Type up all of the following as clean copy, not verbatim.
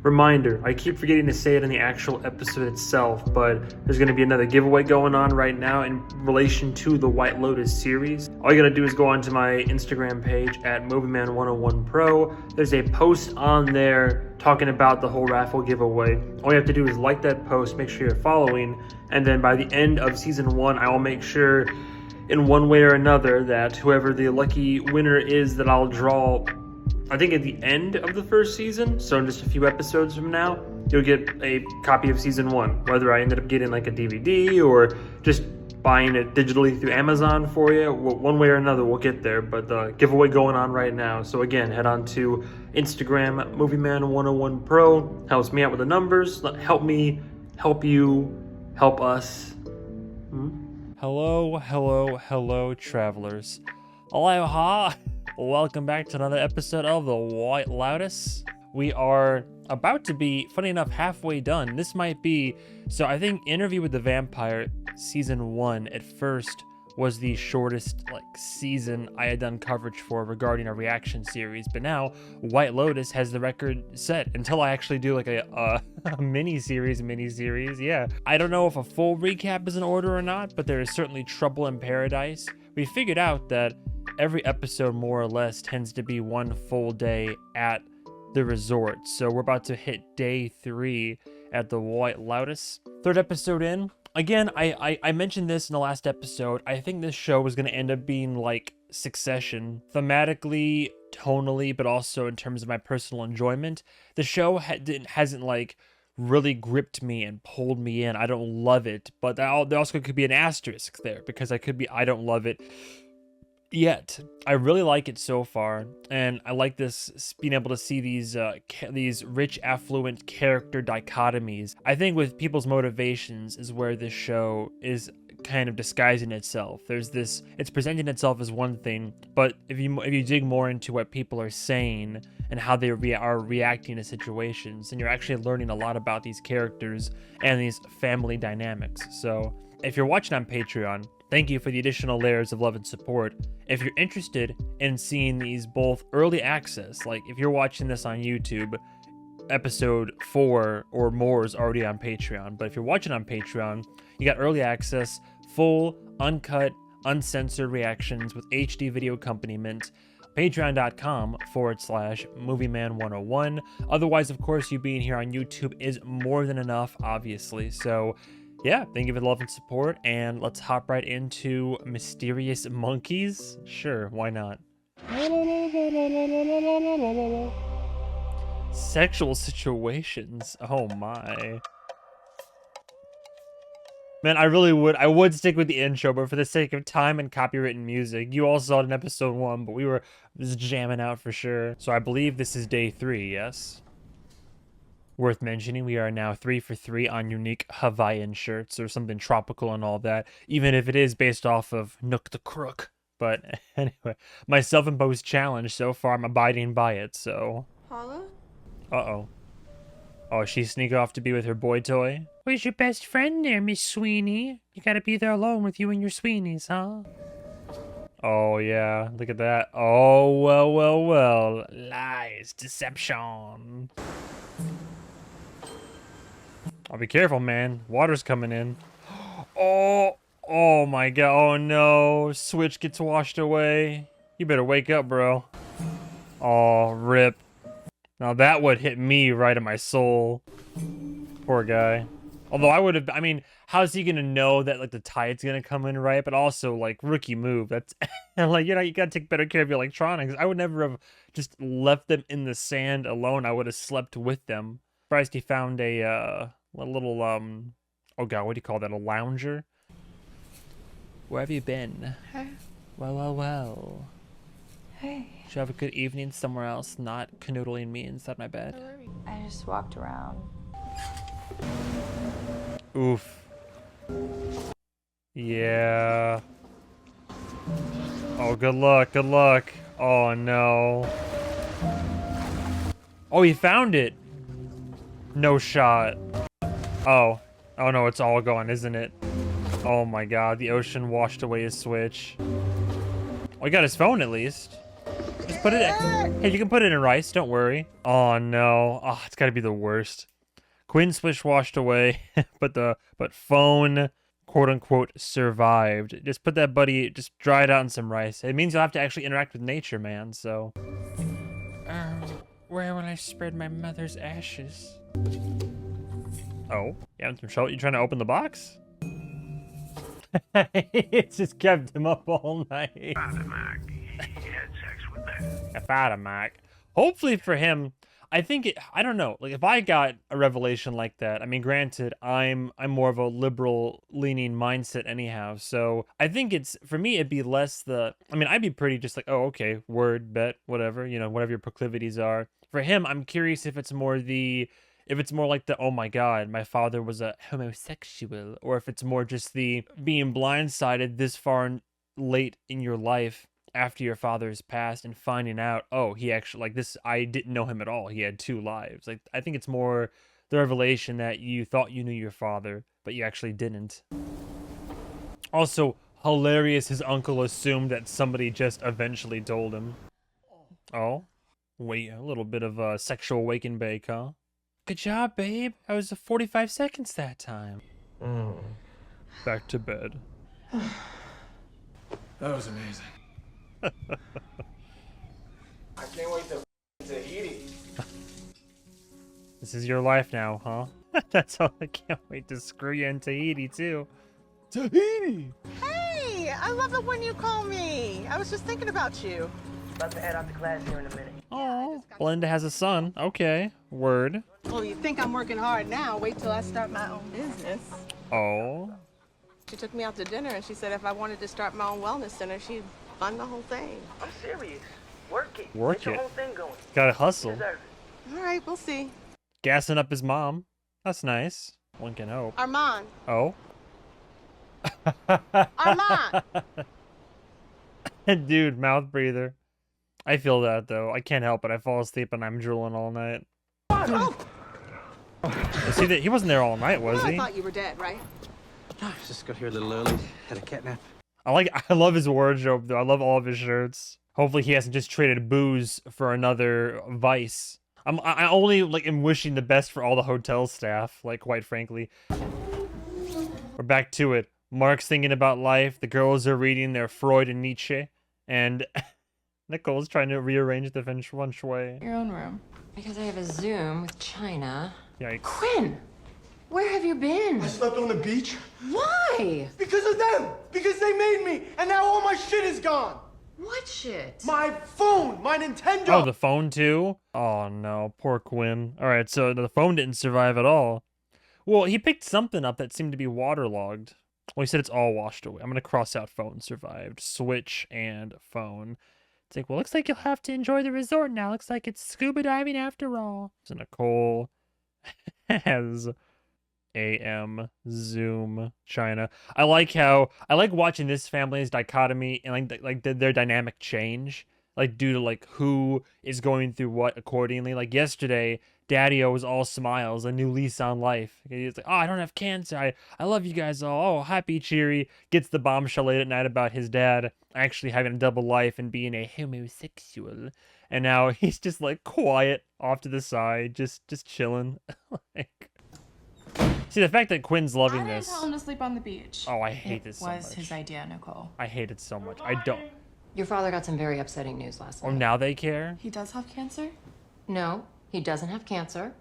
Reminder, I keep forgetting to say it in the actual episode itself, but there's going to be another giveaway going on right now in relation to the White Lotus series. All you got to do is go onto my Instagram page at MovieMan101Pro. There's a post on there talking about the whole raffle giveaway. All you have to do is like that post, make sure you're following, and then by the end of season 1, I will make sure in one way or another that whoever the lucky winner is that I'll draw, I think at the end of the first season, so in just a few episodes from now, you'll get a copy of season 1, whether I ended up getting like a DVD or just buying it digitally through Amazon for you. One way or another, we'll get there, but the giveaway going on right now. So again, head on to Instagram, MovieMan101Pro. Helps me out with the numbers. Help me, help you, help us. Hello, travelers. Aloha. Welcome back to another episode of the White Lotus. We are about to be, funny enough, halfway done. This might be, so I think Interview with the Vampire season 1 at first was the shortest season I had done coverage for regarding a reaction series, but now White Lotus has the record set until I actually do like a mini-series. Yeah, I don't know if a full recap is in order or not, but there is certainly trouble in paradise. We figured out that every episode more or less tends to be one full day at the resort, so we're about to hit day 3 at the White Lotus. Third episode in. Again, I mentioned this in the last episode. I think this show was going to end up being like Succession, thematically, tonally, but also in terms of my personal enjoyment. The show hasn't like really gripped me and pulled me in. I don't love it, but there also could be an asterisk there because I don't love it yet. I really like it so far, and I like this being able to see these rich affluent character dichotomies. I think with people's motivations is where this show is kind of disguising itself. It's presenting itself as one thing, but if you dig more into what people are saying and how they are reacting to situations, then you're actually learning a lot about these characters and these family dynamics. So if you're watching on Patreon, thank you for the additional layers of love and support. If you're interested in seeing these both early access, like if you're watching this on YouTube, episode 4 or more is already on Patreon. But if you're watching on Patreon, you got early access, full, uncut, uncensored reactions with HD video accompaniment. Patreon.com/MovieMan101. Otherwise, of course, you being here on YouTube is more than enough, obviously. So yeah, thank you for the love and support, and let's hop right into Mysterious Monkeys. Sure, why not? Sexual situations. Oh my. Man, I would stick with the intro, but for the sake of time and copywritten music, you all saw it in episode 1, but we were just jamming out for sure. So I believe this is day 3, yes? Worth mentioning, we are now 3 for 3 on unique Hawaiian shirts or something tropical and all that, even if it is based off of Nook the Crook. But anyway, my self-imposed challenge so far, I'm abiding by it, so. Paula? Uh-oh. Oh, she sneak off to be with her boy toy? Where's your best friend there, Miss Sweeney? You gotta be there alone with you and your Sweeneys, huh? Oh, yeah, look at that. Oh, well. Lies, deception. I'll be careful, man. Water's coming in. Oh my god. Oh no. Switch gets washed away. You better wake up, bro. Oh, rip. Now that would hit me right in my soul. Poor guy. Although I mean, how's he gonna know that like the tide's gonna come in, right? But also like rookie move. That's like, you gotta take better care of your electronics. I would never have just left them in the sand alone. I would have slept with them. Surprised he found a little oh god, what do you call that, a lounger? Where have you been? Hey. Well. Hey. Should I have a good evening somewhere else, not canoodling me inside my bed? I just walked around. Oof. Yeah. Oh, good luck. Oh no. Oh, he found it. No shot. Oh no, it's all gone, isn't it? Oh my god, the ocean washed away his Switch. Oh, he got his phone at least. Just put it in. Hey, you can put it in rice, don't worry. Oh no. Oh, it's gotta be the worst. Quinn swish washed away, but phone quote unquote survived. Just put that buddy, just dry it out in some rice. It means you'll have to actually interact with nature, man, so. Where will I spread my mother's ashes? Oh, you having some trouble? You trying to open the box? It just kept him up all night. Mac, he had sex with that. Mac. Hopefully for him, I think I don't know. Like if I got a revelation like that, I mean, granted, I'm more of a liberal leaning mindset anyhow. So I think for me, it'd be less I'd be pretty just like, oh, okay, word, bet, whatever, whatever your proclivities are. For him, I'm curious if it's more like the, oh my God, my father was a homosexual, or if it's more just the being blindsided this far late in your life after your father's passed and finding out, oh, he actually, like this, I didn't know him at all. He had 2 lives. Like, I think it's more the revelation that you thought you knew your father, but you actually didn't. Also, hilarious, his uncle assumed that somebody just eventually told him. Oh, wait, a little bit of a sexual wake and bake, huh? Good job, babe. I was 45 seconds that time. Back to bed. That was amazing. I can't wait to Tahiti. This is your life now, huh? That's all. I can't wait to screw you in Tahiti, too. Tahiti! Hey, I love it when you call me. I was just thinking about you. About to head out to class here in a minute. Oh, Belinda has a son. Okay, word. Well, you think I'm working hard now. Wait till I start my own business. Oh. She took me out to dinner and she said if I wanted to start my own wellness center, she'd fund the whole thing. I'm serious. Work it. Work Get your it. whole thing going. Gotta hustle. You deserve it. All right, we'll see. Gassing up his mom. That's nice. One can hope. Armand. Oh. Armand! Dude, mouth breather. I feel that, though. I can't help it. I fall asleep and I'm drooling all night. Oh, See that he wasn't there all night, was I he? thought you were dead, right? Just got here a little early. Had a catnap. I love his wardrobe, though. I love all of his shirts. Hopefully he hasn't just traded booze for another vice. I only am wishing the best for all the hotel staff, quite frankly. We're back to it. Mark's thinking about life. The girls are reading their Freud and Nietzsche, and Nicole's trying to rearrange the feng shui. Your own room. Because I have a Zoom with China. Yikes. Quinn, where have you been? I slept on the beach. Why? Because of them! Because they made me! And now all my shit is gone! What shit? My phone! My Nintendo! Oh, the phone too? Oh no, poor Quinn. Alright, so the phone didn't survive at all. Well, he picked something up that seemed to be waterlogged. Well, he said it's all washed away. I'm gonna cross out phone survived. Switch and phone. It's like, well, looks like you'll have to enjoy the resort now. Looks like it's scuba diving after all. So Nicole has AM, Zoom, China. I like watching this family's dichotomy and their dynamic change, due to who is going through what accordingly. Like yesterday, Daddy-O was all smiles, a new lease on life. He's like, oh, I don't have cancer. I love you guys all. Oh, happy, cheery. Gets the bombshell late at night about his dad actually having a double life and being a homosexual. And now he's just quiet off to the side, just chilling. See, the fact that Quinn's loving I didn't this. tell him to sleep on the beach. Oh, I hate this so much. It was his idea, Nicole. I hate it so much. I don't. Your father got some very upsetting news last Oh, night. now they care? He does have cancer? No, he doesn't have cancer.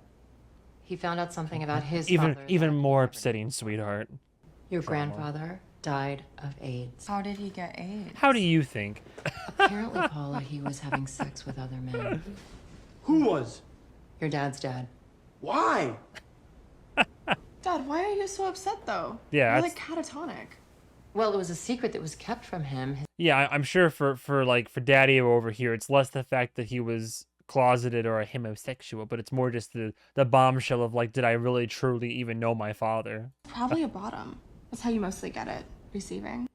He found out something about his Even father. even more upsetting, sweetheart. Your grandfather died of AIDS. How did he get AIDS? How do you think? Apparently, Paula, he was having sex with other men. Who was? Your dad's dad. Why? Dad, why are you so upset though? Yeah, You're that's- catatonic. Well, it was a secret that was kept from him. Yeah, I'm sure for Daddy over here, it's less the fact that he was closeted or a homosexual, but it's more just the bombshell of did I really truly even know my father? Probably a bottom. That's how you mostly get it. Receiving.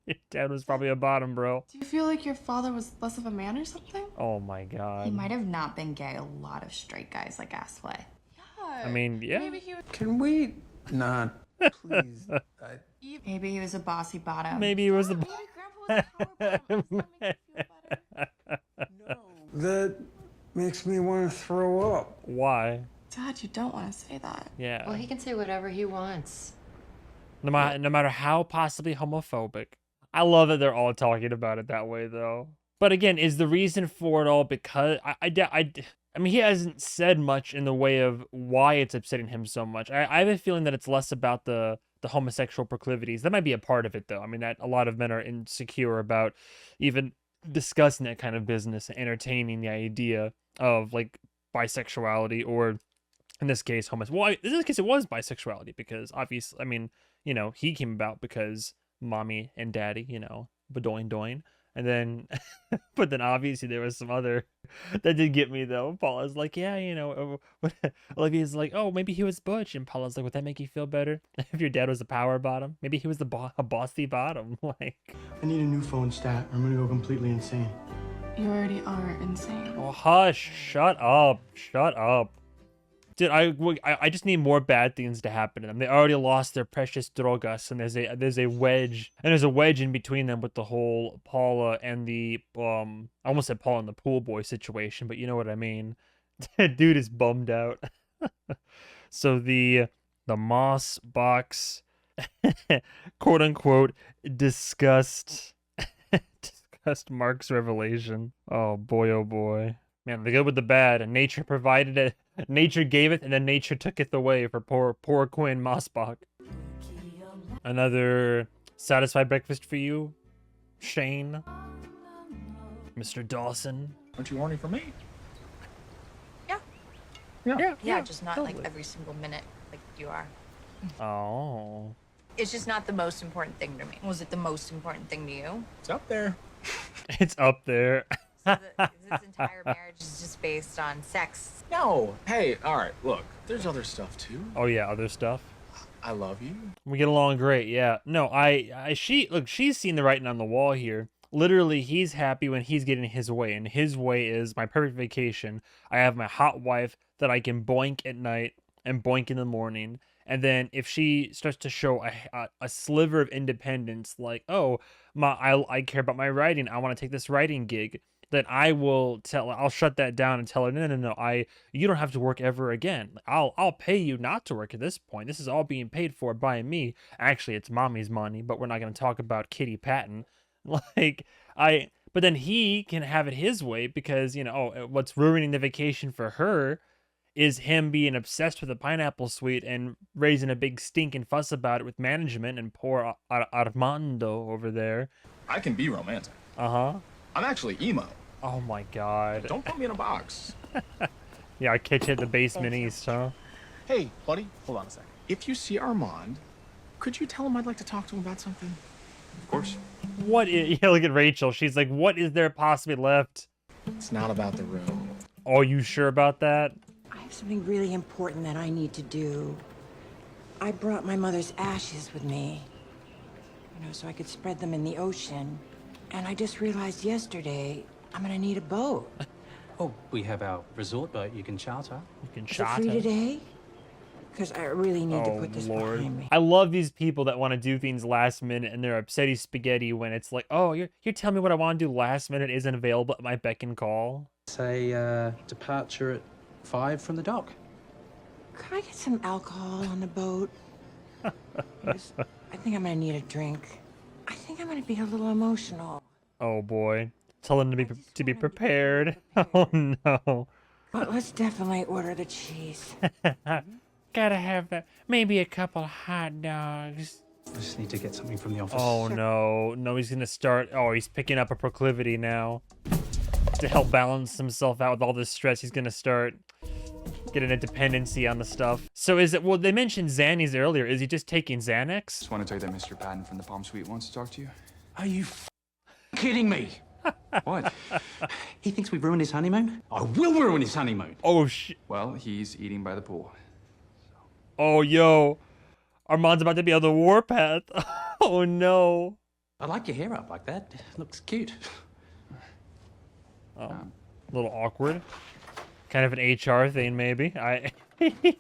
Your dad was probably a bottom, bro. Do you feel like your father was less of a man or something? Oh my god. He might have not been gay. A lot of straight guys like ass play. Yeah. I mean, yeah. Maybe he was, Can we not, please? Maybe he was a bossy bottom. Maybe it was the maybe Grandpa was a power bottom. Does that make you feel better? That makes me want to throw up. Why? Dad, you don't want to say that. Yeah. Well, he can say whatever he wants. No matter how possibly homophobic. I love that they're all talking about it that way, though. But again, is the reason for it all because I mean, he hasn't said much in the way of why it's upsetting him so much. I have a feeling that it's less about the homosexual proclivities. That might be a part of it, though. I mean, that a lot of men are insecure about even discussing that kind of business and entertaining the idea of like bisexuality, or in this case, well, in this case, it was bisexuality because obviously, I mean, you know, he came about because mommy and daddy, you know, badoing doing. And then, but then obviously there was some other that did get me though. Paula's like, yeah, you know, Olivia's like, oh, maybe he was butch. And Paula's like, would that make you feel better? If your dad was a power bottom, maybe he was a bossy bottom. Like, I need a new phone stat. I'm gonna go completely insane. You already are insane. oh, hush, shut up. Dude, I just need more bad things to happen to them. They already lost their precious drogas, and there's a wedge in between them with the whole Paula and the I almost said Paula and the pool boy situation, but you know what I mean. Dude is bummed out. So the moss box, quote unquote, discussed Mark's revelation. Oh boy. Man, the good with the bad, and nature provided it. Nature gave it, and then nature took it away for poor Quinn Mossbach. Another satisfied breakfast for you, Shane? Mr. Dawson? Aren't you horny for me? Yeah, just not like every single minute like you are. Oh. It's just not the most important thing to me. Was it the most important thing to you? It's up there. It's up there. So this entire marriage is just based on sex. No. Hey, all right, look, there's other stuff too. Oh yeah, other stuff. I love you. We get along great, yeah. No, she's seen the writing on the wall here. Literally, he's happy when he's getting his way, and his way is my perfect vacation. I have my hot wife that I can boink at night and boink in the morning. And then if she starts to show a sliver of independence, like, oh, I care about my writing, I want to take this writing gig, then I'll shut that down and tell her, no, you don't have to work ever again. I'll pay you not to work at this point. This is all being paid for by me. Actually, it's mommy's money, but we're not going to talk about Kitty Patton. But then he can have it his way because, you know, what's ruining the vacation for her is him being obsessed with a pineapple suite and raising a big stink and fuss about it with management and poor Armando over there. I can be romantic. Uh-huh. I'm actually emo. Oh my god. Don't put me in a box. Yeah, I catch you at the basement east, huh? Hey, buddy, hold on a second. If you see Armand, could you tell him I'd like to talk to him about something? Of course. Yeah, look at Rachel. She's like, what is there possibly left? It's not about the room. Oh, you sure about that? I have something really important that I need to do. I brought my mother's ashes with me, you know, so I could spread them in the ocean. And I just realized yesterday I'm gonna need a boat. Oh, we have our resort boat you can charter. You can Is it free today? Because I really need to put this behind me. I love these people that want to do things last minute and they're upsetty spaghetti when it's like, oh, you're telling me what I want to do last minute isn't available at my beck and call. Say departure at 5 from the dock. Could I get some alcohol on the boat? Yes, I think I'm gonna need a drink. I think I'm gonna be a little emotional. Oh boy. Tell them to be prepared. Oh no. But let's definitely order the cheese. Gotta have maybe a couple hot dogs. I just need to get something from the office. Oh no. No, he's gonna start. Oh, he's picking up a proclivity now. To help balance himself out with all this stress, he's gonna start getting a dependency on the stuff. So is it, well, they mentioned Xannies earlier. Is he just taking Xanax? Just want to tell you that Mr. Patton from the Palm Suite wants to talk to you. Are you kidding me? What? He thinks we've ruined his honeymoon? I will ruin his honeymoon. Oh, shit. Well, he's eating by the pool. Oh, yo. Armand's about to be on the warpath. Oh, no. I like your hair up like that. Looks cute. Oh, a little awkward. Kind of an HR thing, maybe.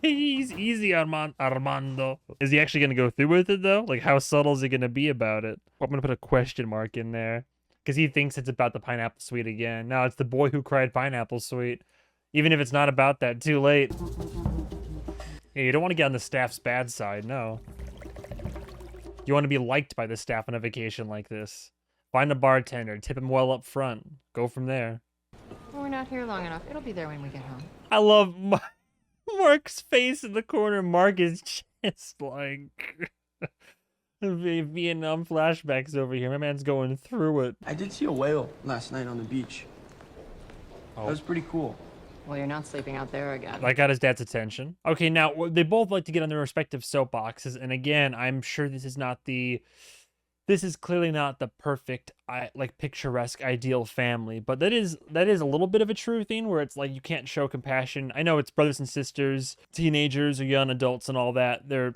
He's easy, Armando. Is he actually going to go through with it, though? Like, how subtle is he going to be about it? I'm going to put a question mark in there. because he thinks it's about the pineapple suite again. No, it's the boy who cried pineapple suite. Even if it's not about that, too late. Yeah, you don't want to get on the staff's bad side, no. You want to be liked by the staff on a vacation like this. Find a bartender, tip him well up front. Go from there. We're not here long enough. It'll be there when we get home. I love Mark's face in the corner. Mark is just like... Vietnam flashbacks over here. My man's going through it. I did see a whale last night on the beach. Oh. That was pretty cool. Well, you're not sleeping out there again. That got his dad's attention. Okay, now they both like to get on their respective soapboxes, and again, I'm sure this is clearly not the perfect, like picturesque, ideal family, but that is a little bit of a true thing where it's like you can't show compassion. I know it's brothers and sisters, teenagers or young adults and all that. They're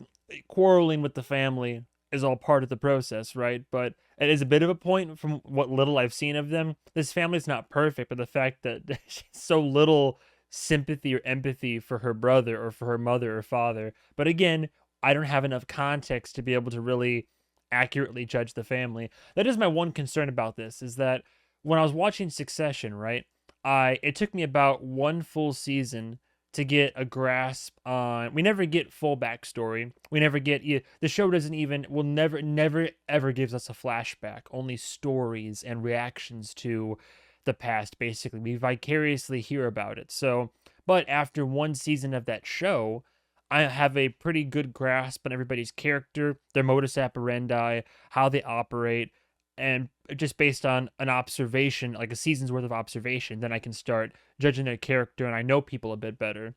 quarreling with the family is all part of the process, right? But it is a bit of a point from what little I've seen of them. This family's not perfect, but the fact that she's so little sympathy or empathy for her brother or for her mother or father. But again, I don't have enough context to be able to really accurately judge the family. That is my one concern about this, is that when I was watching Succession, right, it took me about one full season to get a grasp on. We never get full backstory. We never get, the show doesn't even, will never ever gives us a flashback, only stories and reactions to the past. Basically, we vicariously hear about it. So, but after one season of that show, I have a pretty good grasp on everybody's character, their modus operandi, how they operate, and just based on an observation, like a season's worth of observation, then I can start judging their character and I know people a bit better.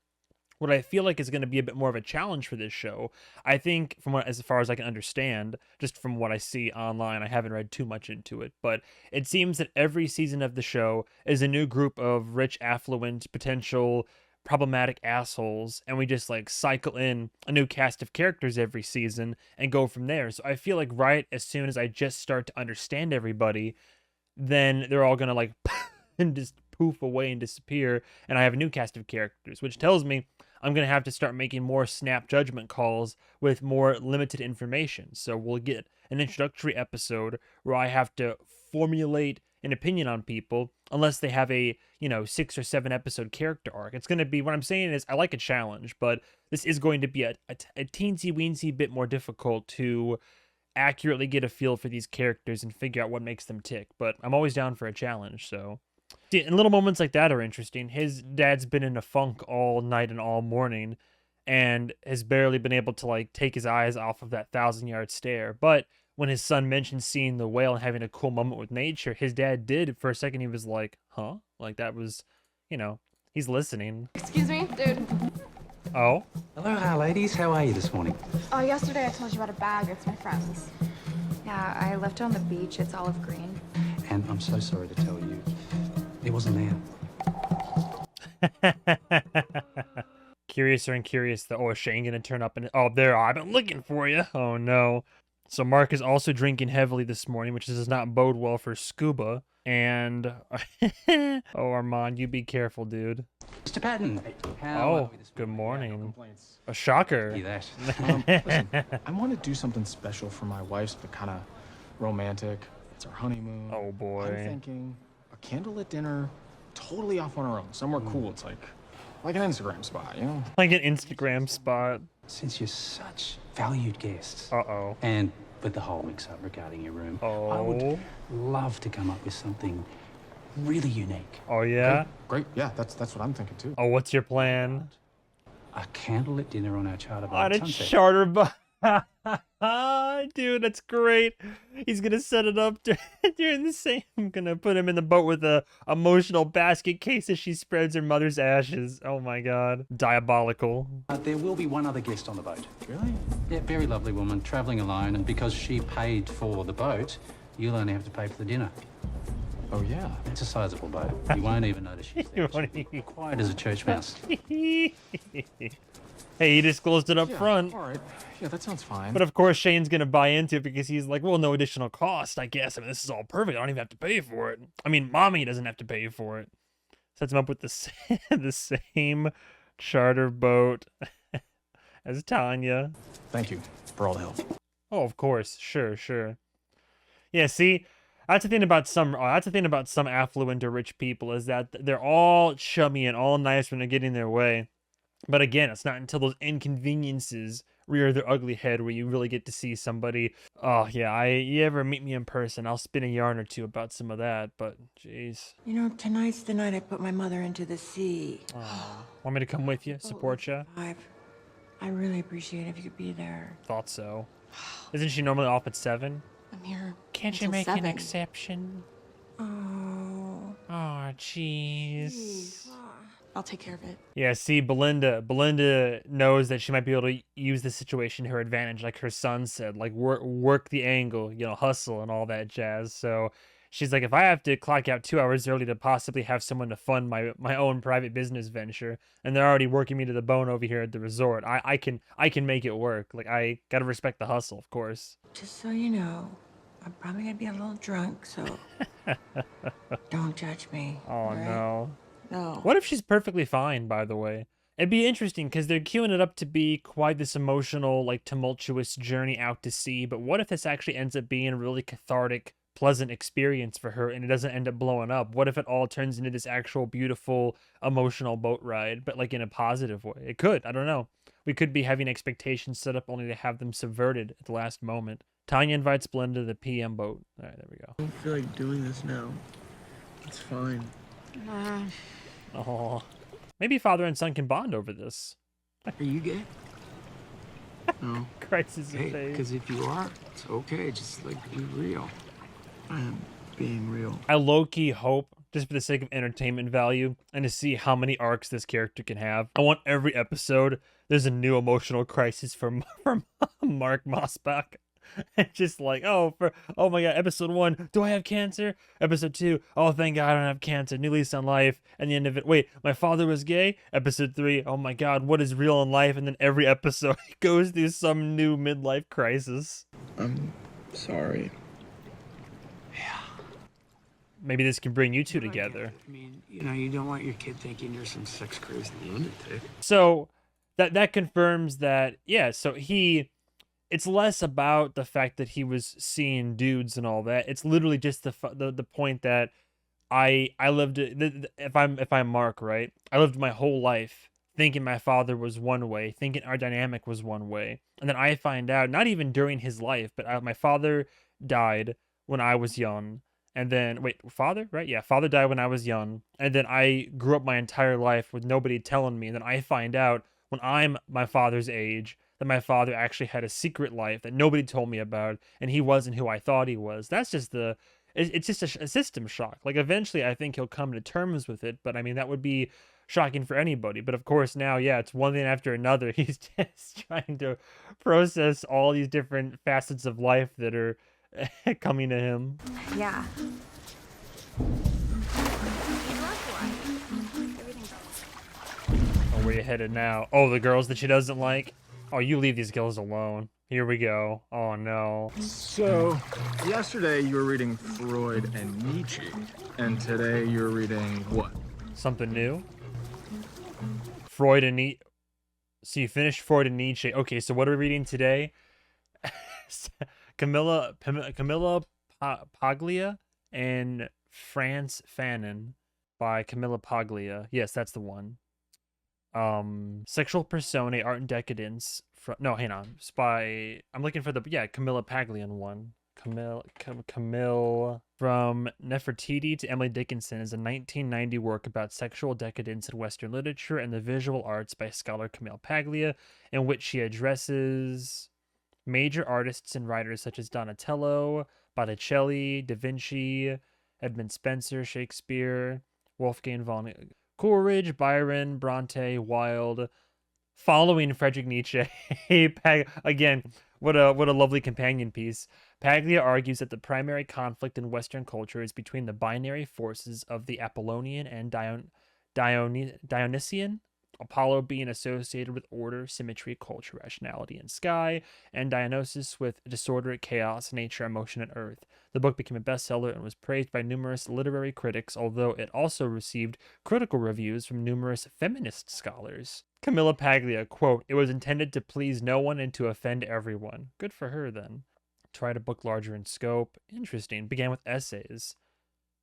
What I feel like is going to be a bit more of a challenge for this show, I think, as far as I can understand, just from what I see online, I haven't read too much into it, but it seems that every season of the show is a new group of rich, affluent, potential problematic assholes, and we just like cycle in a new cast of characters every season and go from there. So I feel like right as soon as I just start to understand everybody, then they're all gonna like and just poof away and disappear, and I have a new cast of characters, which tells me I'm gonna have to start making more snap judgment calls with more limited information. So we'll get an introductory episode where I have to formulate an opinion on people unless they have a 6 or 7 episode character arc. It's going to be, what I'm saying is, I like a challenge, but this is going to be a teensy weensy bit more difficult to accurately get a feel for these characters and figure out what makes them tick. But I'm always down for a challenge. So and little moments like that are interesting. His dad's been in a funk all night and all morning and has barely been able to like take his eyes off of that 1,000-yard stare. But when his son mentioned seeing the whale and having a cool moment with nature, his dad did, for a second, he was like, huh? Like, that was, he's listening. Excuse me, dude. Oh? Hello, ladies. How are you this morning? Oh, yesterday I told you about a bag. It's my friend's. Yeah, I left it on the beach. It's olive green. And I'm so sorry to tell you, it wasn't there. Curiouser and curious, is Shane gonna turn up and, oh, there, I've been looking for you. Oh, no. So Mark is also drinking heavily this morning, which does not bode well for scuba. And oh, Armand, you be careful, dude. Mr. Patton. Oh, good morning. A shocker. Listen, I want to do something special for my wife, but kind of romantic. It's our honeymoon. Oh boy. I'm thinking a candlelit dinner, totally off on our own, somewhere cool. It's like an Instagram spot, Like an Instagram spot. Since you're such valued guests. Uh-oh. And with the whole mix-up regarding your room, oh. I would love to come up with something really unique. Oh, yeah? Great. Yeah, that's what I'm thinking, too. Oh, what's your plan? A candlelit dinner on our charter boat. On a charter boat. Dude, that's great. He's gonna set it up during the same. I'm gonna put him in the boat with a emotional basket case as she spreads her mother's ashes. Oh my god. Diabolical. There will be one other guest on the boat. Really? Yeah, very lovely woman, traveling alone, and because she paid for the boat, you'll only have to pay for the dinner. Oh, yeah. It's a sizable boat. You won't even notice she's there. She's quiet as a church mouse. Hey, he disclosed it up front. All right. Yeah, that sounds fine. But of course, Shane's going to buy into it because he's like, well, no additional cost, I guess. I mean, this is all perfect. I don't even have to pay for it. I mean, mommy doesn't have to pay for it. Sets him up with the same charter boat as Tanya. Thank you for all the help. Oh, of course. Sure. Yeah, see, That's the thing about some. That's the thing about some affluent or rich people is that they're all chummy and all nice when they're getting their way. But again, it's not until those inconveniences rear their ugly head where you really get to see somebody. Oh yeah, you ever meet me in person, I'll spin a yarn or two about some of that. But jeez. You know, tonight's the night I put my mother into the sea. Want me to come with you, support you? I really appreciate it if you could be there. Thought so. Isn't she normally off at 7? I'm here. Can't you until make 7. an exception? Oh. Oh, jeez. I'll take care of it. Yeah, see, Belinda knows that she might be able to use the situation to her advantage, like her son said, like work the angle, you know, hustle and all that jazz. So she's like, if I have to clock out 2 hours early to possibly have someone to fund my own private business venture, and they're already working me to the bone over here at the resort, I can make it work. Like, I gotta respect the hustle, of course. Just so you know, I'm probably gonna be a little drunk, so don't judge me. Oh, right? No. What if she's perfectly fine, by the way? It'd be interesting because they're queuing it up to be quite this emotional, like tumultuous journey out to sea. But what if this actually ends up being a really cathartic, pleasant experience for her and it doesn't end up blowing up? What if it all turns into this actual beautiful, emotional boat ride, but like in a positive way? It could. I don't know. We could be having expectations set up only to have them subverted at the last moment. Tanya invites Belinda to the PM boat. All right, there we go. I don't feel like doing this now. It's fine. Oh, maybe father and son can bond over this. Are you gay? No. Crisis of faith. Because if you are, it's okay. Just like be real. I am being real. I low-key hope, just for the sake of entertainment value, and to see how many arcs this character can have. I want every episode there's a new emotional crisis from Mark Mossbach. And just like, oh my god, episode 1, do I have cancer? Episode 2, oh thank god I don't have cancer, new lease on life. And the end of it, wait, my father was gay? Episode 3, oh my god, what is real in life? And then every episode goes through some new midlife crisis. I'm sorry. Maybe this can bring you two together. I mean, you know, you don't want your kid thinking you're some sex crazy lunatic. So that confirms that, yeah, so it's less about the fact that he was seeing dudes and all that. It's literally just the point that I lived, if I'm Mark, right? I lived my whole life thinking my father was one way, thinking our dynamic was one way. And then I find out, not even during his life, but my father died when I was young. And then, wait, father, right? Yeah, father died when I was young. And then I grew up my entire life with nobody telling me. And then I find out when I'm my father's age that my father actually had a secret life that nobody told me about, and he wasn't who I thought he was. That's just it's just a system shock. Like, eventually I think he'll come to terms with it, but I mean, that would be shocking for anybody. But of course now, yeah, it's one thing after another. He's just trying to process all these different facets of life that are coming to him. Yeah. Oh, where you headed now? Oh, the girls that she doesn't like? Oh, you leave these girls alone. Here we go. Oh, no. So, yesterday you were reading Freud and Nietzsche, and today you're reading what? Something new? Freud and Nietzsche. So you finished Freud and Nietzsche. Okay, so what are we reading today? Camilla Paglia and Franz Fanon by Camilla Paglia. Yes, that's the one. Sexual Personae, Art and Decadence. No, hang on. It's by, I'm looking for the, yeah, Camilla Paglian one. Camille from Nefertiti to Emily Dickinson is a 1990 work about sexual decadence in Western literature and the visual arts by scholar Camille Paglia, in which she addresses major artists and writers such as Donatello, Botticelli, Da Vinci, Edmund Spencer, Shakespeare, Wolfgang von Coleridge, Byron, Bronte, Wilde, following Friedrich Nietzsche. Again, what a lovely companion piece. Paglia argues that the primary conflict in Western culture is between the binary forces of the Apollonian and Dionysian, Apollo being associated with order, symmetry, culture, rationality, and sky, and Dionysus with disorder, chaos, nature, emotion, and earth. The book became a bestseller and was praised by numerous literary critics, although it also received critical reviews from numerous feminist scholars. Camilla Paglia, quote, "It was intended to please no one and to offend everyone." Good for her, then. to write a book larger in scope. Interesting. Began with essays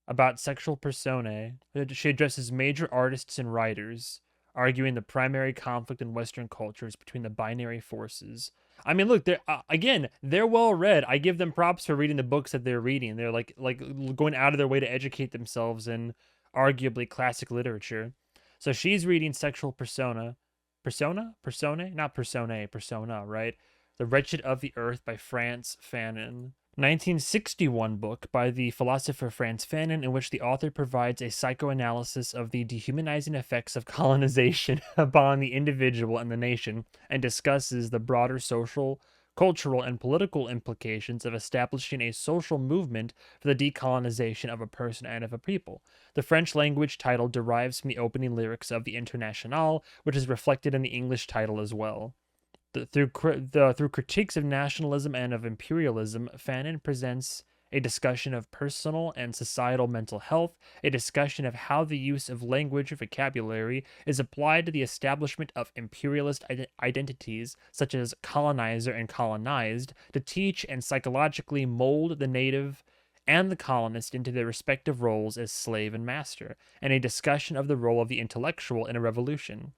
about sexual personae. She addresses major artists and writers, arguing the primary conflict in Western cultures between the binary forces. I mean, look, they're well read. I give them props for reading the books that they're reading. They're like going out of their way to educate themselves in arguably classic literature. So she's reading Sexual Persona, not persona, right? The Wretched of the Earth by Frantz Fanon. 1961 book by the philosopher Frantz Fanon, in which the author provides a psychoanalysis of the dehumanizing effects of colonization upon the individual and the nation, and discusses the broader social, cultural, and political implications of establishing a social movement for the decolonization of a person and of a people. The French language title derives from the opening lyrics of the Internationale, which is reflected in the English title as well. Through critiques of nationalism and of imperialism, Fanon presents a discussion of personal and societal mental health, a discussion of how the use of language and vocabulary is applied to the establishment of imperialist identities, such as colonizer and colonized, to teach and psychologically mold the native and the colonist into their respective roles as slave and master, and a discussion of the role of the intellectual in a revolution.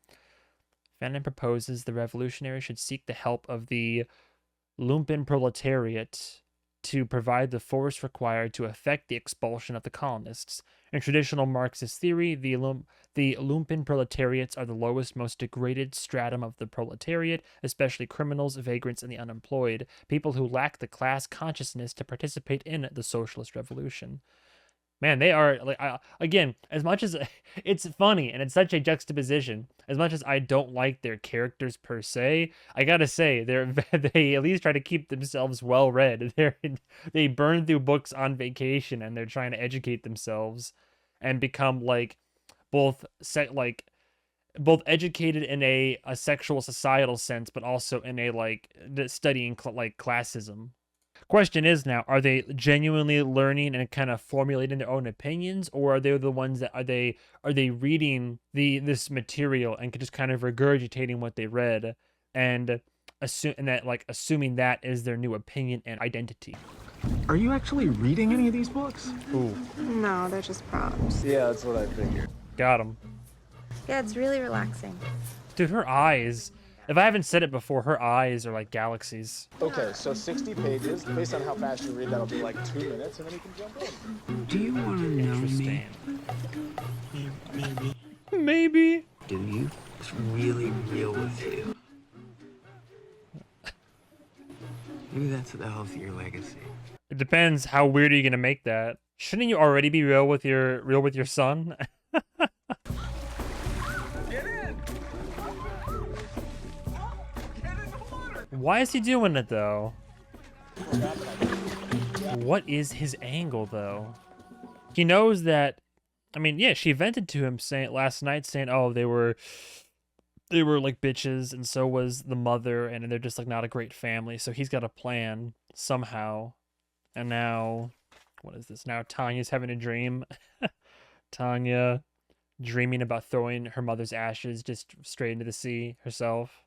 Fanon proposes the revolutionary should seek the help of the lumpen proletariat to provide the force required to effect the expulsion of the colonists. In traditional Marxist theory, the lumpen proletariats are the lowest, most degraded stratum of the proletariat, especially criminals, vagrants, and the unemployed, people who lack the class consciousness to participate in the socialist revolution. Man, they are, like, again, as much as it's funny and it's such a juxtaposition, as much as I don't like their characters per se, I gotta say, they at least try to keep themselves well read. They burn through books on vacation, and they're trying to educate themselves and become like both educated in a sexual societal sense, but also in a studying classism. Question is now, are they genuinely learning and kind of formulating their own opinions, or are they the ones that are they reading this material and just kind of regurgitating what they read and assuming that is their new opinion and identity? Are you actually reading any of these books? Ooh. No, they're just prompts. Yeah, that's what I figured. Got him. Yeah, it's really relaxing. Dude, her eyes. If I haven't said it before, her eyes are like galaxies. Okay, so 60 pages. Based on how fast you read, that'll be like 2 minutes, and then you can jump in. Do you want to know me? Maybe. Do you? It's really real with you. Maybe that's the healthier legacy. It depends how weird are you gonna make that. Shouldn't you already be real with your son? Why is he doing it though? What is his angle though? He knows that. I mean, yeah, she vented to him last night saying, "Oh, they were like bitches, and so was the mother, and they're just like not a great family." So he's got a plan somehow. And now, what is this? Now Tanya's having a dream. Tanya dreaming about throwing her mother's ashes just straight into the sea herself.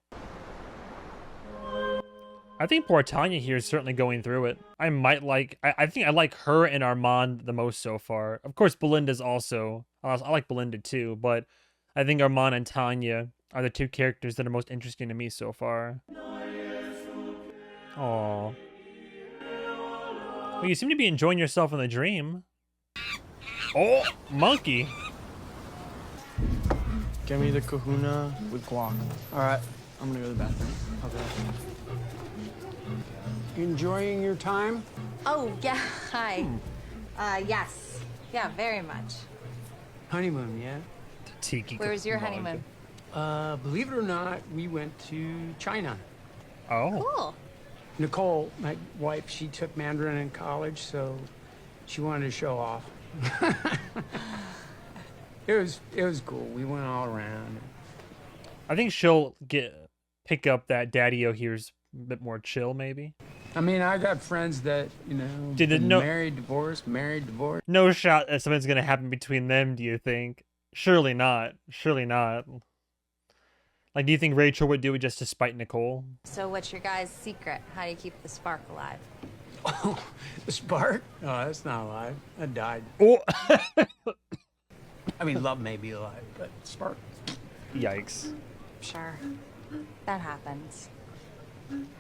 I think poor Tanya here is certainly going through it. I think I like her and Armand the most so far. Of course, Belinda's also. I like Belinda too, but I think Armand and Tanya are the two characters that are most interesting to me so far. Aww. Well, you seem to be enjoying yourself in the dream. Oh, monkey. Get me the kahuna with guac. All right, I'm gonna go to the bathroom. Okay. Enjoying your time? Oh, yeah, hi. Yes. Yeah, very much. Honeymoon, yeah? Tiki. Where was your honeymoon? Believe it or not, we went to China. Oh. Cool. Nicole, my wife, she took Mandarin in college, so she wanted to show off. It was cool. We went all around. I think she'll pick up that Daddy-O here's a bit more chill, maybe. I mean, I got friends that, married, divorced, married, divorced. No shot that something's gonna happen between them, do you think? Surely not. Surely not. Like, do you think Rachel would do it just to spite Nicole? So what's your guys' secret? How do you keep the spark alive? Oh, the spark? Oh, that's not alive. That died. Oh. I mean, love may be alive, but spark. Yikes. Sure. That happens.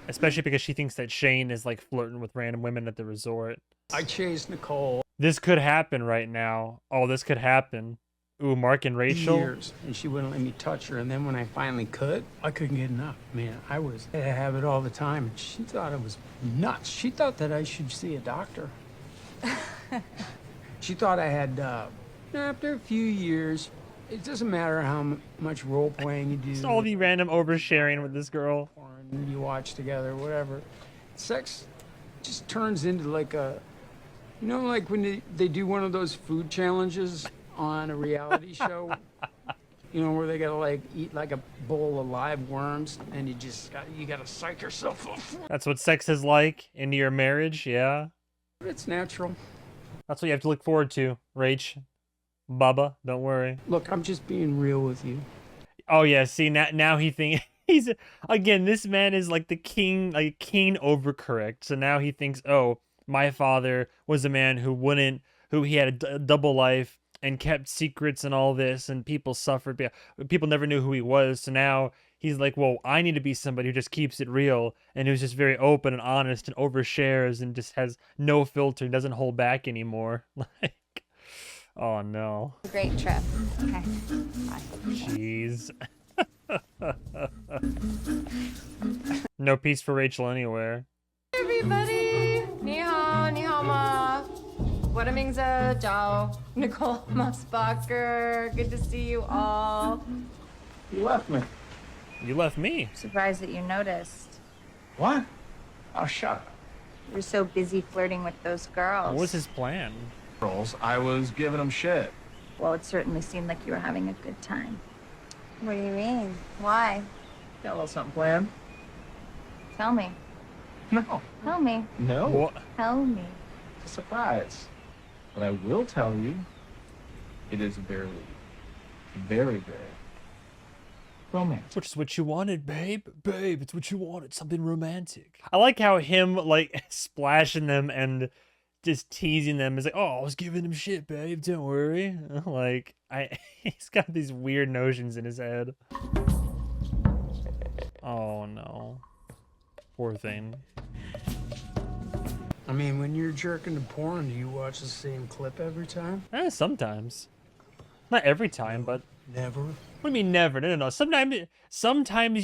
Especially because she thinks that Shane is like flirting with random women at the resort. I chased Nicole. This could happen right now. Oh, this could happen. Ooh, Mark and Rachel. Years, and she wouldn't let me touch her. And then when I finally could, I couldn't get enough. Man, I have it all the time. And she thought I was nuts. She thought that I should see a doctor. She thought I had, after a few years, it doesn't matter how much role playing you do. It's all the random oversharing with this girl. Or you watch together, whatever. Sex just turns into like a, you know, like when they do one of those food challenges on a reality show, you know, where they gotta like eat like a bowl of live worms, and you gotta psych yourself up. That's what sex is like in your marriage, yeah. It's natural. That's what you have to look forward to, Rach. Bubba, don't worry. Look, I'm just being real with you. Oh yeah, see now he thinks he's again. This man is like the king, like king overcorrect. So now he thinks, oh, my father was a man who he had a double life and kept secrets and all this, and people suffered. People never knew who he was. So now he's like, well, I need to be somebody who just keeps it real and who's just very open and honest and overshares and just has no filter and doesn't hold back anymore. Like, oh no. Great trip. Okay. Bye. Jeez. No peace for Rachel anywhere. Everybody! Ni hao, ni hao ma. What a mingza, Zhao, Nicole Musbacher. Good to see you all. You left me. You left me. Surprised that you noticed. What? Oh, shut up. You're so busy flirting with those girls. What was his plan? Girls, I was giving them shit. Well, it certainly seemed like you were having a good time. What do you mean? Why? Got a little something planned? Tell me. No. Tell me. No. What? Tell me. It's a surprise. But I will tell you, it is very, very, very romantic. Which is what you wanted, babe. Babe, it's what you wanted. Something romantic. I like how him, like, splashing them and just teasing them is like, oh, I was giving him shit, babe. Don't worry. Like, he's got these weird notions in his head. Oh, no. Poor thing. I mean, when you're jerking to porn, do you watch the same clip every time? Sometimes. Not every time, but... Never? What do you mean never? No. Sometimes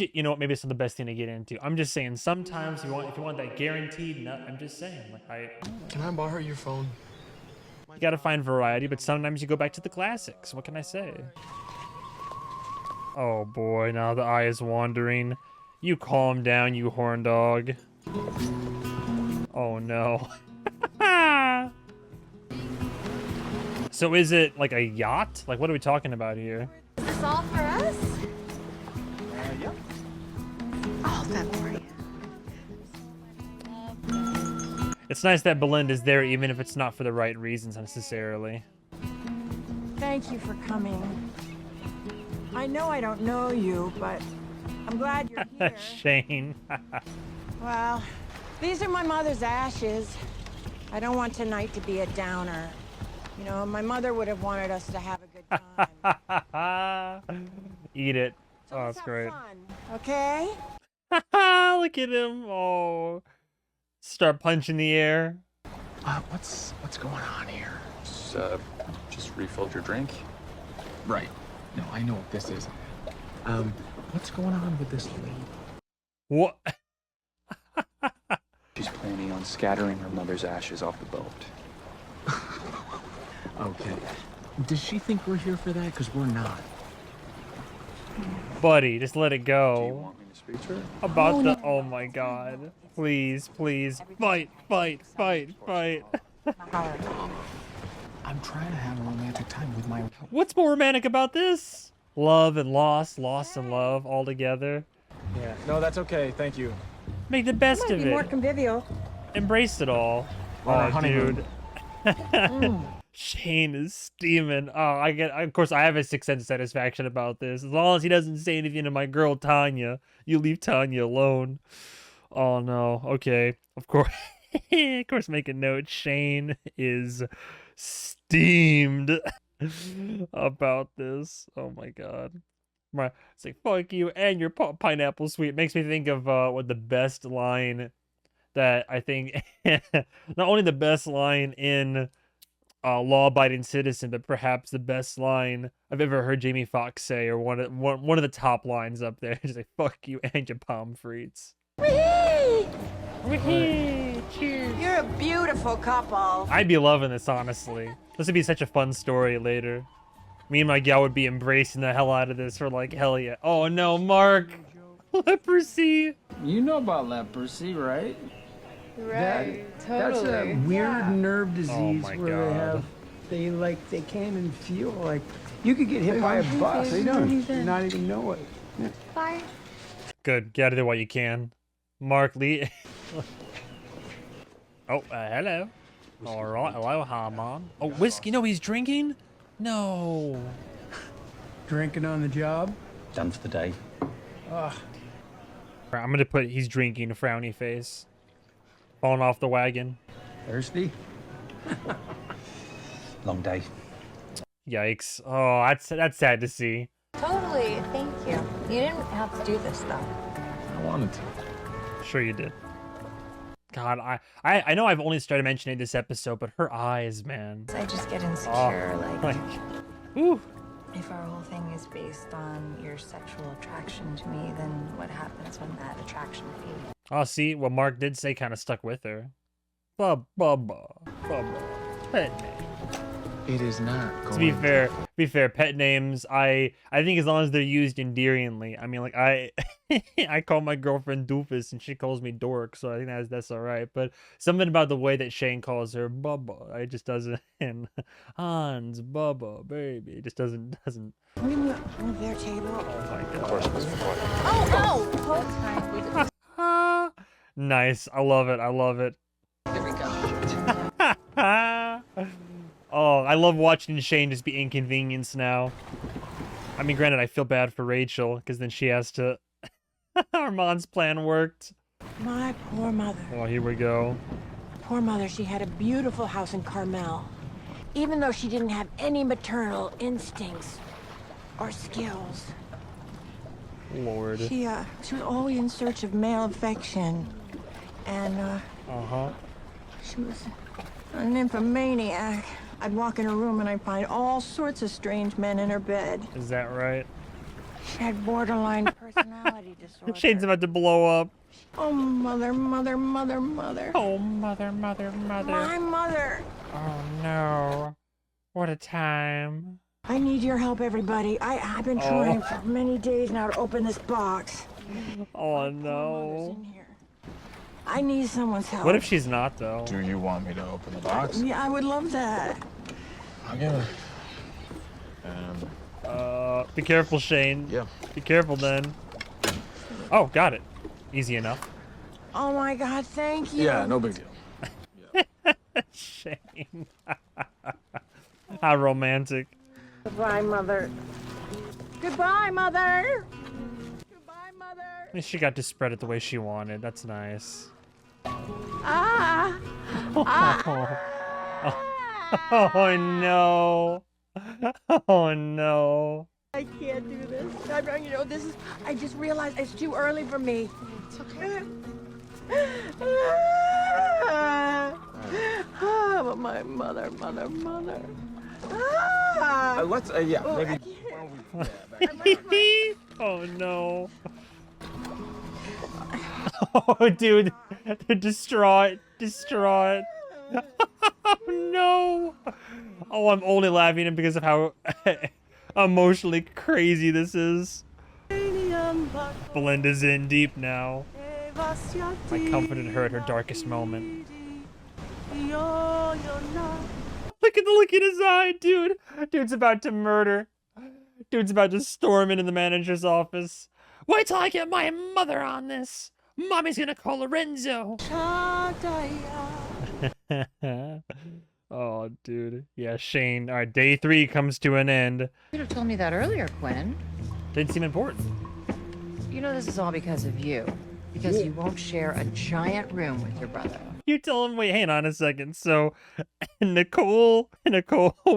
you know what? Maybe it's not the best thing to get into. I'm just saying, sometimes if you want that guaranteed nut, I'm just saying. Like, Can I borrow your phone? you gotta find variety, but sometimes you go back to the classics. What can I say? Oh boy, now the eye is wandering. You calm down, you horn dog. Oh no. So is it like a yacht? Like, what are we talking about here? Is this all for us? Yep. I'll hold that for you. It's nice that Belinda's there, even if it's not for the right reasons necessarily. Thank you for coming. I know I don't know you, but I'm glad you're here. Shane. Well, these are my mother's ashes. I don't want tonight to be a downer. You know, my mother would have wanted us to have a good time. Eat it. So Oh, let's that's have great. fun, okay? Look at him. Oh. Start punching the air. What's going on here? Just refilled your drink. Right. No, I know what this is. What's going on with this lady? What? She's planning on scattering her mother's ashes off the boat. Okay. Does she think we're here for that? Because we're not. Buddy, just let it go. Do you want me to speak to her? About the... Oh my god. Please, please. Fight, fight, fight, fight. I'm trying to have a romantic time with my... What's more romantic about this? Love and loss, loss and love all together. Yeah. No, that's okay. Thank you. Make the best Might of be more it. convivial. Embrace it all. On our Oh, honeymoon. dude. Shane is steaming. Oh, of course, I have a sixth sense of satisfaction about this. As long as he doesn't say anything to my girl Tanya, you leave Tanya alone. Oh no. Okay. Of course. Of course, make a note. Shane is steamed about this. Oh my god. It's like, fuck you and your pineapple sweet. Makes me think of what the best line that I think, not only the best line in Law-Abiding Citizen, but perhaps the best line I've ever heard Jamie Foxx say, or one of the top lines up there. He's like, fuck you and your palm frites. Cheers. You're a beautiful couple. I'd be loving this, honestly. This would be such a fun story later. Me and my gal would be embracing the hell out of this. We're like, hell yeah. Oh no, Mark. Leprosy. You know about leprosy, right? Right, That's a weird nerve disease my where God. they can't even feel like you could get hit by a bus. They don't not even know it. Yeah. Bye. Good. Get out of there while you can. Mark Lee. Oh, hello. All right. Hello, Harmon. Oh, whiskey. No, he's drinking? No. Drinking on the job. Done for the day. Ugh. I'm going to put he's drinking a frowny face. Falling off the wagon. Thirsty? Long day. Yikes. Oh, that's sad to see. Totally, thank you. You didn't have to do this, though. I wanted to. Sure you did. God, I know I've only started mentioning this episode, but her eyes, man. I just get insecure, like ooh. if our whole thing is based on your sexual attraction to me, then what happens when that attraction fades? Oh, see, what Mark did say kind of stuck with her. Bubba. Pet name. It is not going To be fair, pet names, I think as long as they're used endearingly. I mean, like, I call my girlfriend Doofus and she calls me Dork, so I think that's all right. But something about the way that Shane calls her Bubba, it just doesn't. And Hans, Bubba, baby, it just doesn't. What do you mean on their table? Oh my god. Hold time. Nice. I love it. Here we go. Oh, I love watching Shane just be inconvenienced now. I mean, granted, I feel bad for Rachel, because then she has to... Armand's plan worked. My poor mother. Oh, here we go. Poor mother, she had a beautiful house in Carmel. Even though she didn't have any maternal instincts or skills. Lord. She was always in search of male affection. And, she was an nymphomaniac. I'd walk in her room and I'd find all sorts of strange men in her bed. Is that right? She had borderline personality disorder. Shane's about to blow up. Oh, mother. Oh, mother. My mother. Oh, no. What a time. I need your help, everybody. I've been trying for many days now to open this box. Oh, no. I need someone's help. What if she's not, though? Do you want me to open the box? Yeah, I would love that. I'll get it. Be careful, Shane. Yeah. Be careful, then. Oh, got it. Easy enough. Oh my God, thank you. Yeah, no big deal. Shane. How romantic. Goodbye, Mother. Goodbye, Mother. Goodbye, Mother. At least she got to spread it the way she wanted. That's nice. Oh no. Oh no. I can't do this. I just realized it's too early for me. It's okay. But my mother. Let's, maybe. Oh no. Oh, dude. They're distraught. Oh no. Oh, I'm only laughing because of how emotionally crazy this is. Belinda's in deep now. I comforted her at her darkest moment. Look at the look in his eye, dude. Dude's about to murder. Dude's about to storm into the manager's office. Wait till I get my mother on this. Mommy's gonna call Lorenzo. Oh, dude. Yeah, Shane. All right, day 3 comes to an end. You should have told me that earlier, Quinn. Didn't seem important. You know this is all because of you. Because you won't share a giant room with your brother. You tell him, wait, hang on a second. So Nicole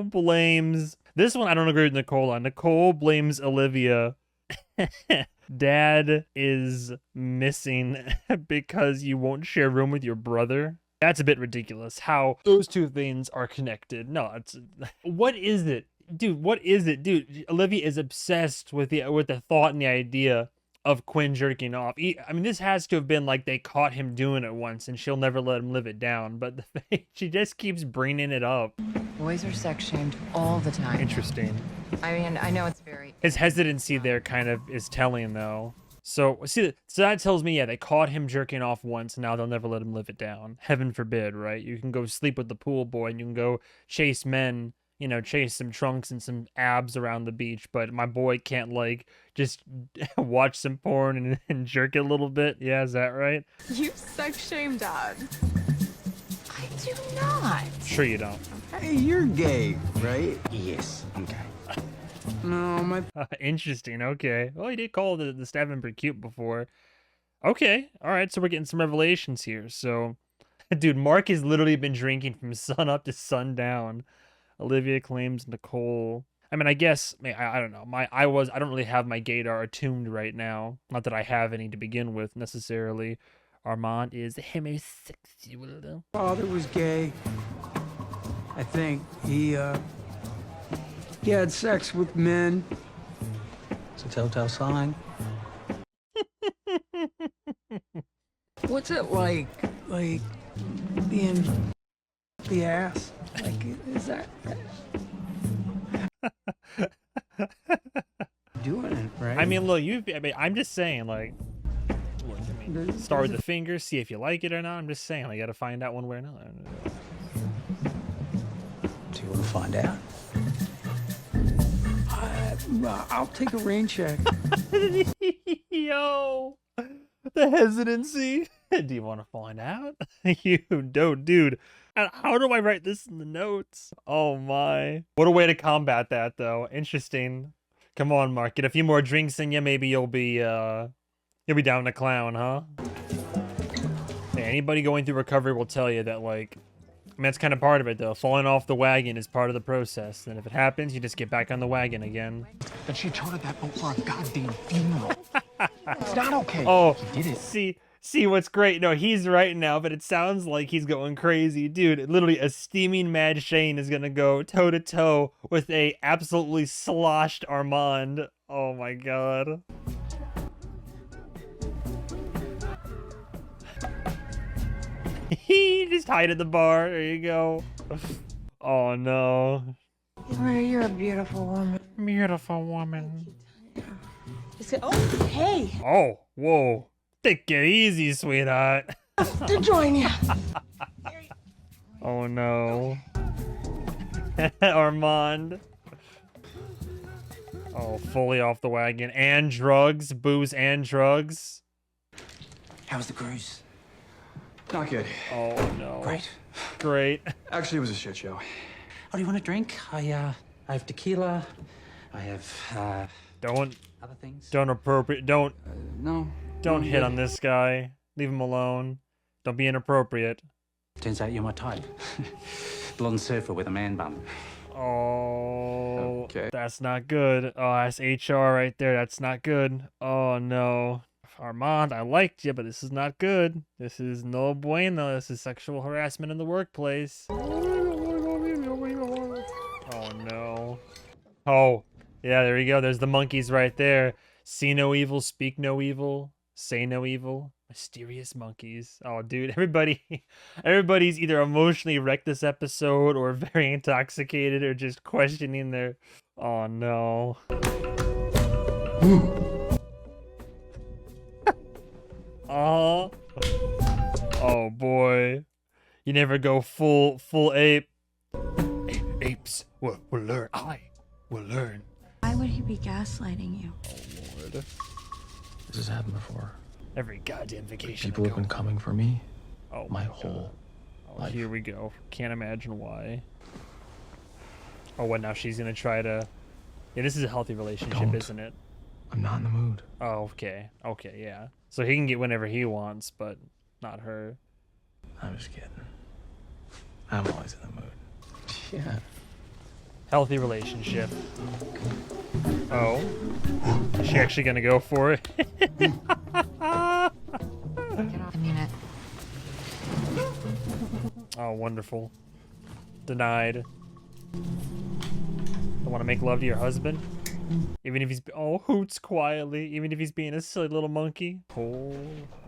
blames this one. I don't agree with Nicole on. Nicole blames Olivia. Dad is missing because you won't share a room with your brother. That's a bit ridiculous how those two things are connected. No, it's what is it? Dude, what is it? Dude, Olivia is obsessed with the thought and the idea of Quinn jerking off. I mean, this has to have been like they caught him doing it once and she'll never let him live it down. But she just keeps bringing it up. Boys are sex shamed all the time. Interesting. I mean, I know it's very... His hesitancy there kind of is telling, though. So, see, so that tells me, yeah, they caught him jerking off once. Now they'll never let him live it down. Heaven forbid, right? You can go sleep with the pool boy and you can go chase men, you know, chase some trunks and some abs around the beach. But my boy can't, like, just watch some porn and jerk it a little bit. Yeah, is that right? You sex shame Dad. I do not. Sure you don't. Hey, you're gay, right? Yes, I'm gay. No, my... Interesting, okay. Well, he did call the staff member cute before. Okay, alright, so we're getting some revelations here. So, dude, Mark has literally been drinking from sun up to sundown. Olivia claims Nicole. I mean, I guess, I don't know. I don't really have my gaydar attuned right now. Not that I have any to begin with, necessarily. Armand is homosexual. Father was gay. I think he had sex with men. It's a telltale sign. What's it like being the ass? Like, is that doing it right? I mean, look, I'm just saying, like, look, I mean, start with the finger, see if you like it or not. I'm just saying, I got to find out one way or another. Do you want to find out? I'll take a rain check. Yo, the hesitancy. Do you want to find out? You don't, dude. How do I write this in the notes? Oh my. What a way to combat that, though. Interesting. Come on, Mark. Get a few more drinks in you. Maybe you'll be down to clown, huh? Hey, anybody going through recovery will tell you that, like, I mean, that's kind of part of it, though. Falling off the wagon is part of the process. And if it happens, you just get back on the wagon again. And she chartered that boat for a goddamn funeral. It's not okay. Oh, He did it. See what's great? No, he's right now, but it sounds like he's going crazy. Dude, literally a steaming Mad Shane is going to go toe-to-toe with a absolutely sloshed Armand. Oh, my God. He just hide at the bar. There you go. Oh, no. You're a beautiful woman. Beautiful woman. Oh, hey. Oh, whoa. Take it easy, sweetheart. To join you. Oh, no. Armand. Oh, fully off the wagon. And drugs. Booze and drugs. How was the cruise? Not good. Oh, no. Great. Great. Actually, it was a shit show. Oh, do you want a drink? I have tequila. I have, Don't. other things. Don't appropriate. Don't. No. Don't hit on this guy. Leave him alone. Don't be inappropriate. Turns out you're my type. Blonde surfer with a man bun. Oh, Okay. That's not good. Oh, that's HR right there. That's not good. Oh, no. Armand, I liked you, but this is not good. This is no bueno. This is sexual harassment in the workplace. Oh, no. Oh, yeah, there you go. There's the monkeys right there. See no evil, speak no evil, say no evil. Mysterious monkeys. Oh, dude, everybody's either emotionally wrecked this episode or very intoxicated or just questioning their... Oh, no. Oh boy. You never go full ape. Apes will learn. I will learn. Why would he be gaslighting you? Oh Lord. This has happened before. Every goddamn vacation. People have been coming for me. Oh my whole life. Here we go. Can't imagine why. Oh, what now? She's gonna try to... Yeah, this is a healthy relationship, isn't it? I'm not in the mood. Oh, okay. Okay, yeah. So he can get whenever he wants, but not her. I'm just kidding. I'm always in the mood. Yeah. Healthy relationship. Oh. Is she actually gonna go for it? Get off. I mean it. Oh, wonderful. Denied. I want to make love to your husband? Even if he's... Oh, hoots quietly. Even if he's being a silly little monkey. Paul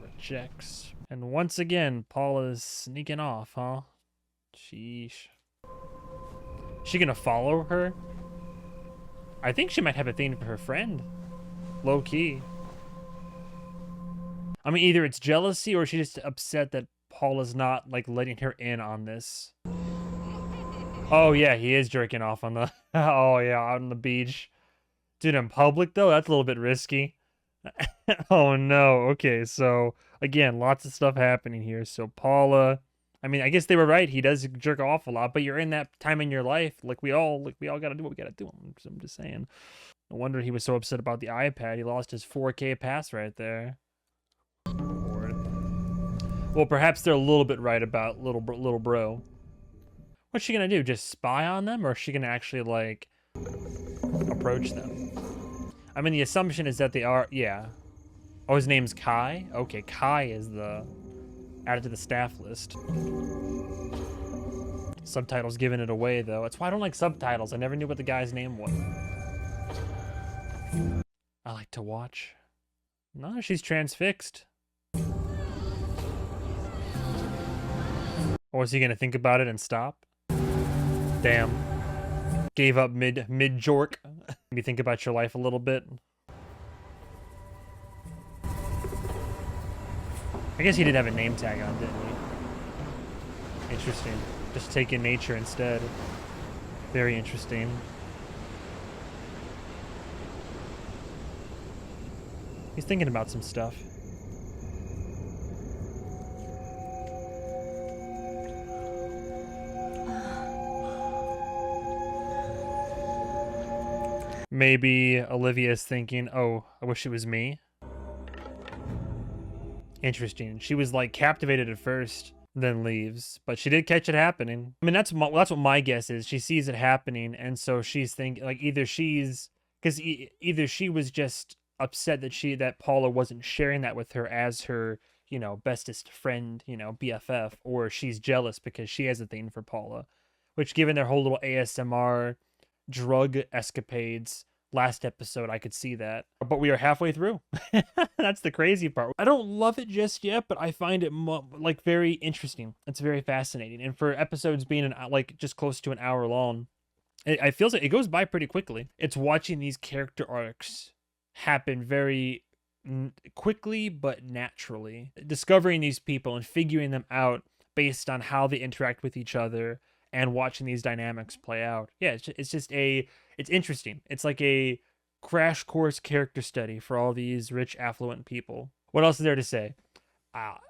rejects. And once again, Paula's sneaking off, huh? Sheesh. She gonna follow her? I think she might have a thing for her friend. Low key. I mean, either it's jealousy or she's just upset that Paula's not, like, letting her in on this. Oh, yeah, he is jerking off on the... Oh, yeah, out on the beach. Dude, in public, though, that's a little bit risky. Oh, no. Okay, so, again, lots of stuff happening here. So, Paula... I mean, I guess they were right. He does jerk off a lot, but you're in that time in your life. Like, we all gotta do what we gotta do. I'm just saying. No wonder he was so upset about the iPad. He lost his 4K pass right there. Lord. Well, perhaps they're a little bit right about little bro. What's she gonna do? Just spy on them, or is she gonna actually, like, approach them? I mean, the assumption is that they are, yeah. Oh, his name's Kai? Okay, Kai is the... added to the staff list. Subtitles giving it away, though. That's why I don't like subtitles. I never knew what the guy's name was. I like to watch. No, she's transfixed. Or is he gonna think about it and stop? Damn. Gave up mid-jork. Maybe think about your life a little bit. I guess he did have a name tag on, didn't he? Interesting. Just taking nature instead. Very interesting. He's thinking about some stuff. Maybe Olivia's thinking, oh, I wish it was me. Interesting. She was like captivated at first, then leaves, but she did catch it happening. I mean, that's what my guess is. She sees it happening, and so she's thinking like either she was just upset that Paula wasn't sharing that with her as her, you know, bestest friend, you know, BFF, or she's jealous because she has a thing for Paula, which given their whole little ASMR drug escapades last episode, I could see that. But we are halfway through. That's the crazy part. I don't love it just yet, but I find it like very interesting. It's very fascinating. And for episodes being like just close to an hour long, it feels like it goes by pretty quickly. It's watching these character arcs happen very quickly but naturally. Discovering these people and figuring them out based on how they interact with each other and watching these dynamics play out. Yeah, it's interesting. It's like a crash course character study for all these rich, affluent people. What else is there to say?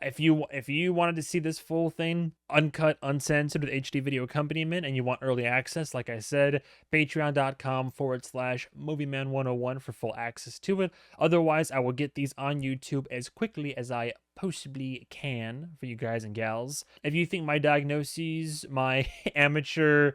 If you wanted to see this full thing, uncut, uncensored with HD video accompaniment, and you want early access, like I said, patreon.com/MovieMan101 for full access to it. Otherwise, I will get these on YouTube as quickly as I possibly can for you guys and gals. If you think my diagnoses, my amateur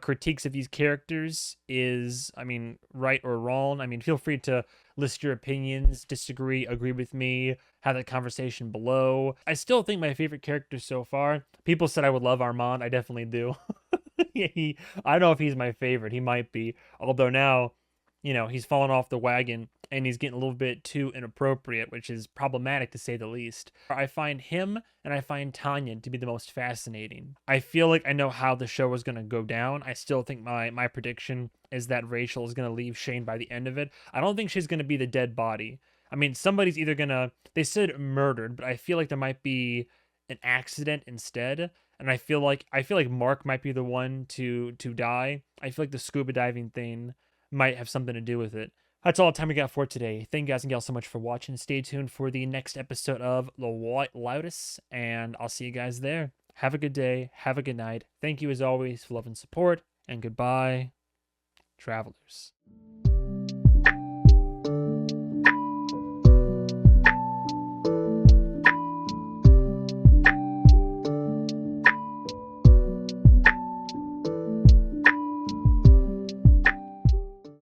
critiques of these characters is, I mean, right or wrong, I mean, feel free to list your opinions, disagree, agree with me, have that conversation below. I still think my favorite character so far, people said I would love Armand. I definitely do. I don't know if he's my favorite. He might be. Although now, you know, he's fallen off the wagon and he's getting a little bit too inappropriate, which is problematic to say the least. I find him and I find Tanya to be the most fascinating. I feel like I know how the show is going to go down. I still think my prediction is that Rachel is going to leave Shane by the end of it. I don't think she's going to be the dead body. I mean, somebody's either going to, they said murdered, but I feel like there might be an accident instead. And I feel like Mark might be the one to die. I feel like the scuba diving thing might have something to do with it. That's all the time we got for today. Thank you guys and gals so much for watching. Stay tuned for the next episode of The White Lotus, and I'll see you guys there. Have a good day. Have a good night. Thank you as always for love and support, and goodbye, travelers.